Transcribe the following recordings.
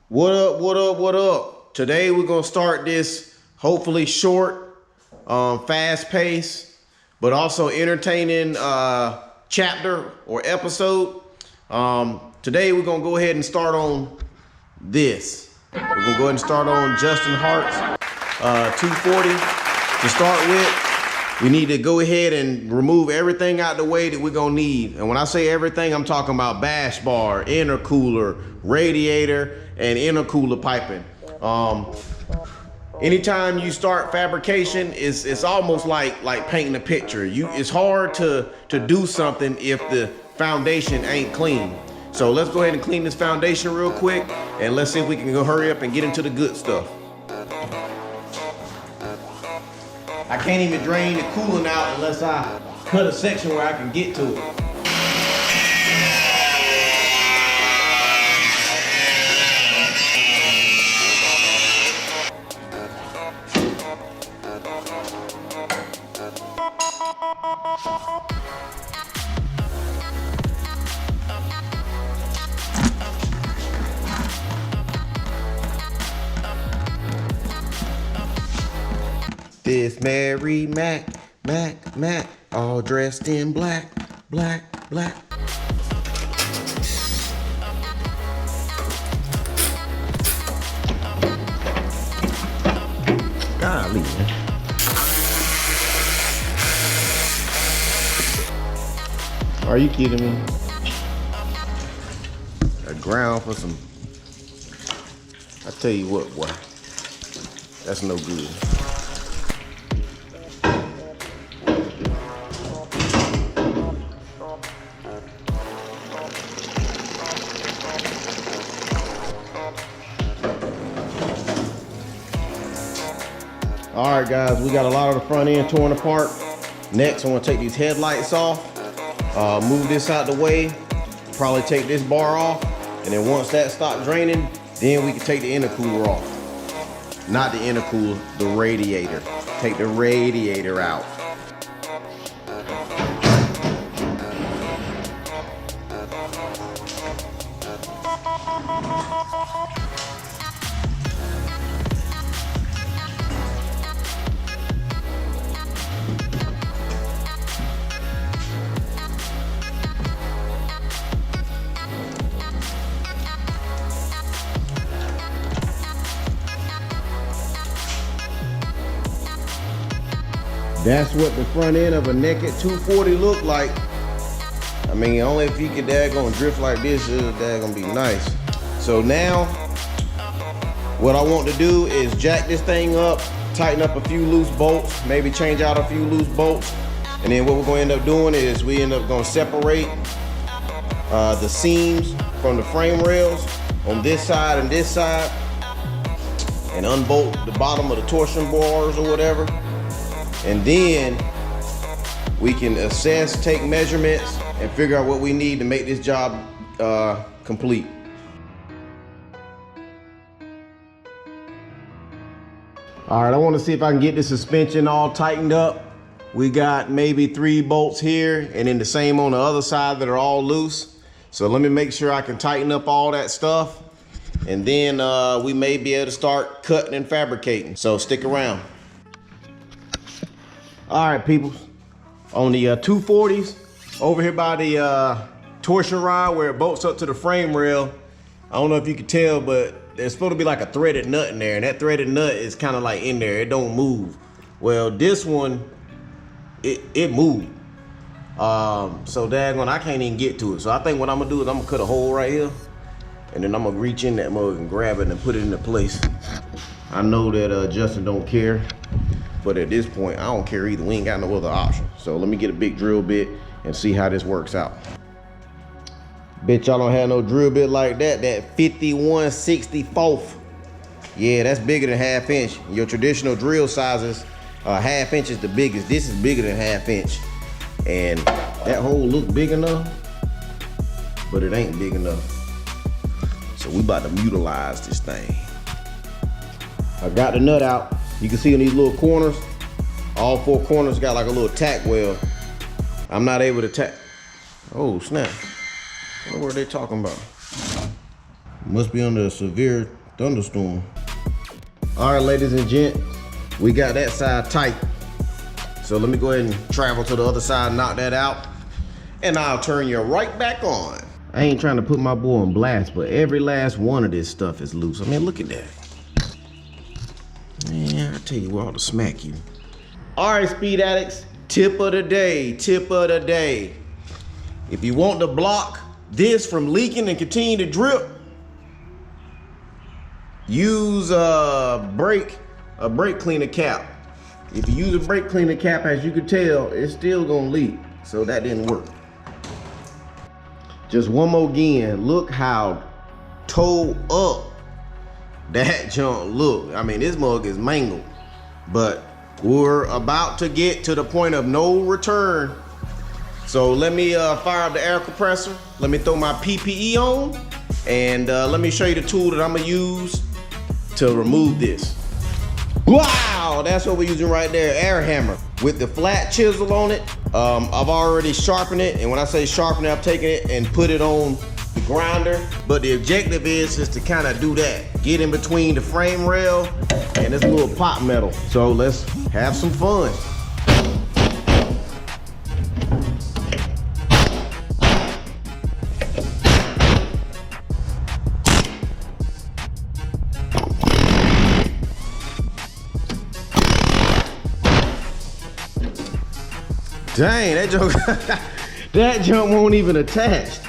What up, what up, what up? Today we're gonna start this hopefully short, fast paced, but also entertaining chapter or episode. Today we're gonna go ahead and start on this. We're gonna go ahead and start on Justin Hart's 240. To start with, we need to go ahead and remove everything out the way that we're gonna need. And when I say everything, I'm talking about bash bar, intercooler, radiator, and intercooler piping. Anytime you start fabrication, it's almost like painting a picture. It's hard to do something if the foundation ain't clean. So let's go ahead and clean this foundation real quick, and let's see if we can go hurry up and get into the good stuff. I can't even drain the coolant out unless I cut a section where I can get to it. This Mary Mac, all dressed in black. Golly, man. Are you kidding me? A ground for some, I tell you what, boy, that's no good. All right, guys, we got a lot of the front end torn apart. Next, I'm gonna take these headlights off, move this out the way, probably take this bar off, and then once that stops draining, then we can take the intercooler off. Not the intercooler, the radiator. Take the radiator out. That's what the front end of a naked 240 look like. I mean, only if you could daggone drift like this, it'll daggone be nice. So now, what I want to do is jack this thing up, tighten up a few loose bolts, maybe change out a few loose bolts. And then what we're gonna end up doing is we end up gonna separate the seams from the frame rails on this side and this side, and unbolt the bottom of the torsion bars or whatever. And then we can assess, take measurements, and figure out what we need to make this job complete. All right, I want to see if I can get the suspension all tightened up. We got maybe 3 bolts here, and then the same on the other side that are all loose. So let me make sure I can tighten up all that stuff, and then we may be able to start cutting and fabricating. So stick around. All right, people, on the 240s, over here by the torsion rod where it bolts up to the frame rail, I don't know if you can tell, but there's supposed to be like a threaded nut in there, and that threaded nut is kind of like in there, it don't move. Well, this one, it moved. So daggone, I can't even get to it. So I think what I'm gonna do is I'm gonna cut a hole right here, and then I'm gonna reach in that mug and grab it and put it into place. I know that Justin don't care, but at this point, I don't care either. We ain't got no other option. So let me get a big drill bit and see how this works out. Bet y'all don't have no drill bit like that. That 51/64. Yeah, that's bigger than 1/2 inch. Your traditional drill sizes, 1/2 inch is the biggest. This is bigger than 1/2 inch. And that hole look big enough, but it ain't big enough. So we about to utilize this thing. I got the nut out. You can see in these little corners, all 4 corners got like a little tack weld. I'm not able to tack. Oh snap. What were they talking about? Must be under a severe thunderstorm. All right, ladies and gents, we got that side tight. So let me go ahead and travel to the other side, knock that out, and I'll turn you right back on. I ain't trying to put my boy on blast, but every last one of this stuff is loose. I mean, look at that. Man, I tell you what, I ought to smack you. All right, speed addicts, tip of the day, tip of the day. If you want to block this from leaking and continue to drip, use a brake cleaner cap. If you use a brake cleaner cap, as you can tell, it's still gonna leak. So that didn't work. Just one more again, look how towed up that junk look. I mean, this mug is mangled, but we're about to get to the point of no return. So let me fire up the air compressor. Let me throw my PPE on, and let me show you the tool that I'm gonna use to remove this. Wow, that's what we're using right there, air hammer. With the flat chisel on it, I've already sharpened it, and when I say sharpen it, I'm taking it and put it on the grinder. But the objective is to kind of do that. Get in between the frame rail and this little pot metal. So let's have some fun. Dang, that jump won't even attached.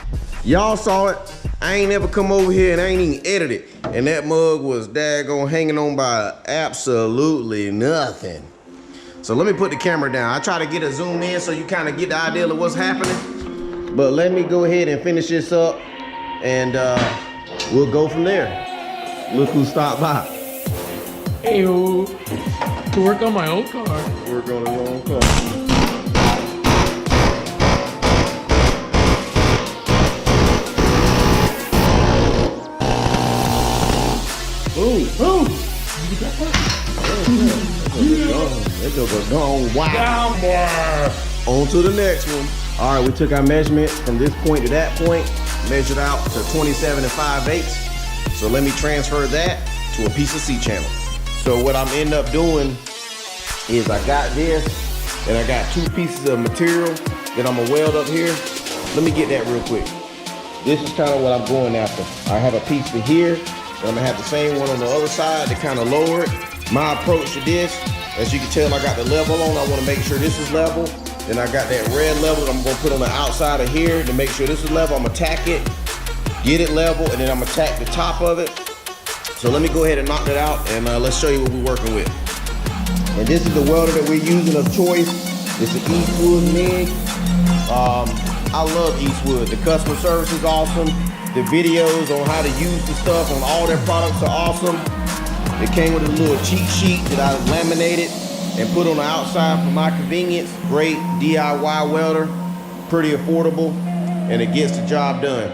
Y'all saw it. I ain't never come over here and I ain't even edited. And that mug was daggone hanging on by absolutely nothing. So let me put the camera down. I try to get a zoom in so you kind of get the idea of what's happening. But let me go ahead and finish this up, and we'll go from there. Look who stopped by. Hey-o, to work on my own car. Work on your own car. Boom! That goes gone. Wow. Down there. On to the next one. All right, we took our measurement from this point to that point, measured out to 27 5/8. So let me transfer that to a piece of C-channel. So what I'm end up doing is I got this, and I got two pieces of material that I'm gonna weld up here. Let me get that real quick. This is kind of what I'm going after. I have a piece for here, and I'm gonna have the same one on the other side to kind of lower it. My approach to this, as you can tell, I got the level on. I wanna make sure this is level. Then I got that red level that I'm gonna put on the outside of here to make sure this is level. I'm gonna tack it, get it level, and then I'm gonna tack the top of it. So let me go ahead and knock that out, and let's show you what we're working with. And this is the welder that we're using of choice. It's an Eastwood MIG. I love Eastwood. The customer service is awesome. The videos on how to use the stuff on all their products are awesome. It came with a little cheat sheet that I laminated and put on the outside for my convenience. Great DIY welder, pretty affordable, and it gets the job done.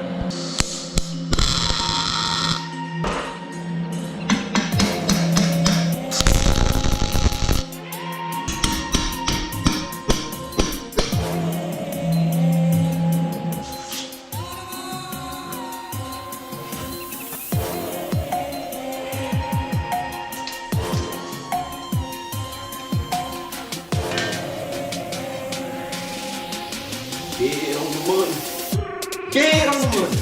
Get on the button. Get on the button.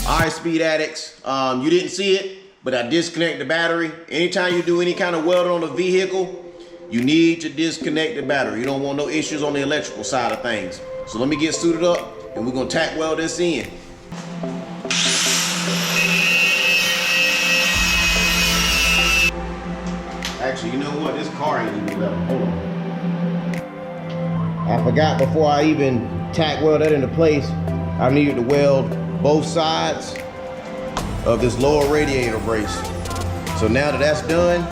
All right, speed addicts. You didn't see it, but I disconnect the battery. Anytime you do any kind of welding on a vehicle, you need to disconnect the battery. You don't want no issues on the electrical side of things. So let me get suited up, and we're gonna tack weld this in. Actually, you know what? This car ain't even level. Hold on. I forgot before I even tack weld that into place, I needed to weld both sides of this lower radiator brace. So now that that's done,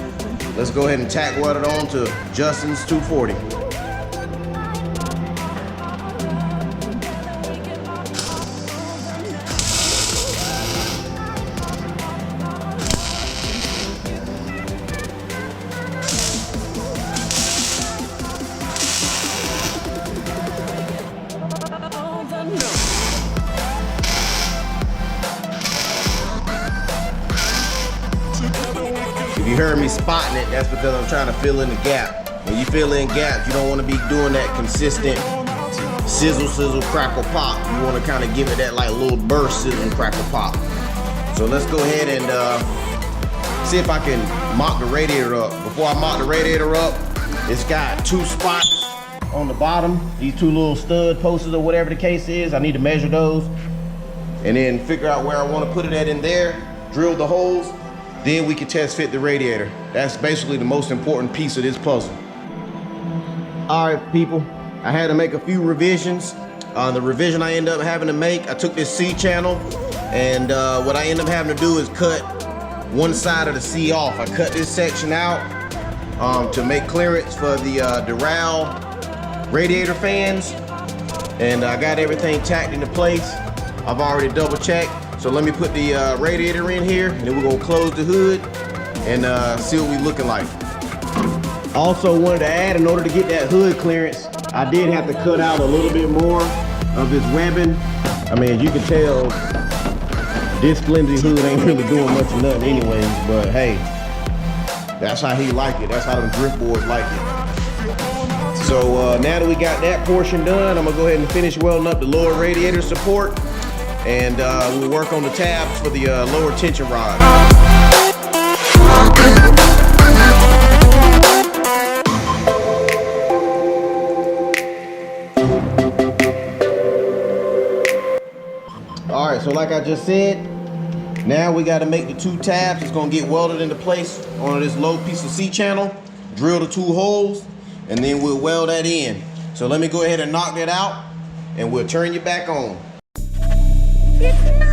let's go ahead and tack weld it on to Justin's 240. you heard me spotting it, that's because I'm trying to fill in the gap. When you fill in gaps, you don't want to be doing that consistent sizzle, sizzle, crackle, pop. You want to kind of give it that like little burst, sizzle, crackle, pop. So let's go ahead and see if I can mock the radiator up. Before I mock the radiator up, it's got 2 spots on the bottom. These 2 little stud posts or whatever the case is. I need to measure those and then figure out where I want to put it at in there, drill the holes, then we can test fit the radiator. That's basically the most important piece of this puzzle. All right, people, I had to make a few revisions. The revision I ended up having to make, I took this C channel, and what I ended up having to do is cut one side of the C off. I cut this section out to make clearance for the Doral radiator fans, and I got everything tacked into place. I've already double checked. So let me put the radiator in here, and then we're gonna close the hood and see what we're looking like. Also wanted to add, in order to get that hood clearance, I did have to cut out a little bit more of this webbing. I mean, as you can tell, this flimsy hood ain't really doing much of nothing anyways, but hey, that's how he like it. That's how them drift boards like it. So now that we got that portion done, I'm gonna go ahead and finish welding up the lower radiator support, and we'll work on the tabs for the lower tension rod. All right, so like I just said, now we got to make the 2 tabs. It's gonna get welded into place on this low piece of C channel, drill the 2 holes, and then we'll weld that in. So let me go ahead and knock that out, and we'll turn you back on. It's mine.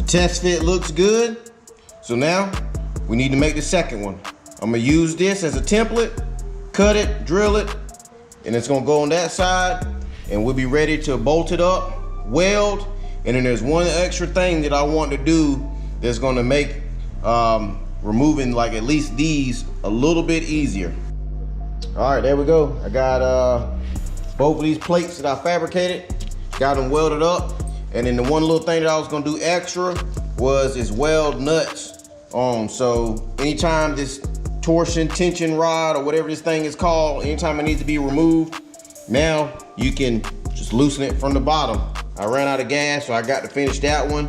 Test fit looks good. So now we need to make the second one. I'm gonna use this as a template, cut it, drill it, and it's gonna go on that side, and we'll be ready to bolt it up, weld, and then there's one extra thing that I want to do that's gonna make removing like at least these a little bit easier. All right, there we go. I got both of these plates that I fabricated, got them welded up. And then the one little thing that I was gonna do extra is weld nuts on. So anytime this torsion tension rod or whatever this thing is called, anytime it needs to be removed, now you can just loosen it from the bottom. I ran out of gas, so I got to finish that one.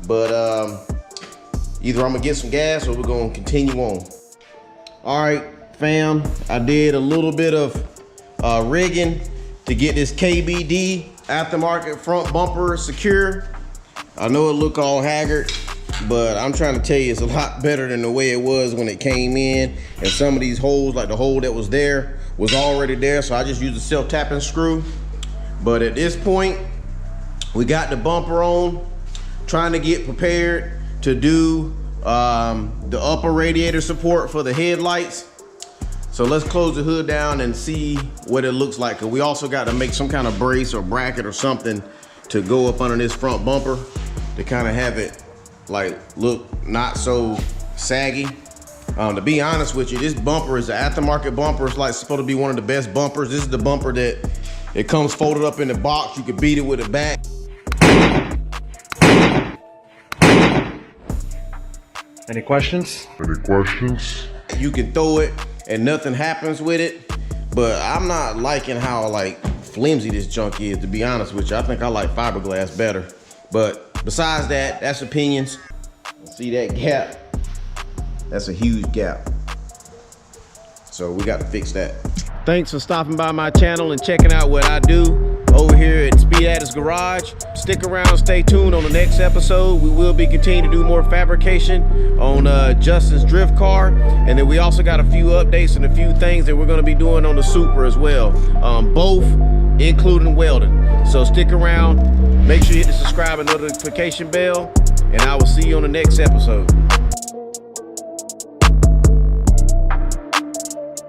But either I'm gonna get some gas or we're gonna continue on. All right, fam, I did a little bit of rigging to get this KBD aftermarket front bumper secure. I know it look all haggard, but I'm trying to tell you it's a lot better than the way it was when it came in. And some of these holes, like the hole that was there, was already there, so I just used a self-tapping screw. But at this point, we got the bumper on, trying to get prepared to do the upper radiator support for the headlights. So let's close the hood down and see what it looks like. Cause we also got to make some kind of brace or bracket or something to go up under this front bumper to kind of have it like look not so saggy. To be honest with you, this bumper is an aftermarket bumper. It's like supposed to be one of the best bumpers. This is the bumper that it comes folded up in the box. You can beat it with a bat. Any questions? You can throw it and nothing happens with it, but I'm not liking how like flimsy this junk is, to be honest with you. I think I like fiberglass better, but besides that, that's opinions. See that gap? That's a huge gap, so we got to fix that. Thanks for stopping by my channel and checking out what I do. over here at Speed Addicts Garage. Stick around, stay tuned on the next episode. We will be continuing to do more fabrication on Justin's drift car. And then we also got a few updates and a few things that we're gonna be doing on the Super as well. Both including welding. So stick around, make sure you hit the subscribe and notification bell, and I will see you on the next episode.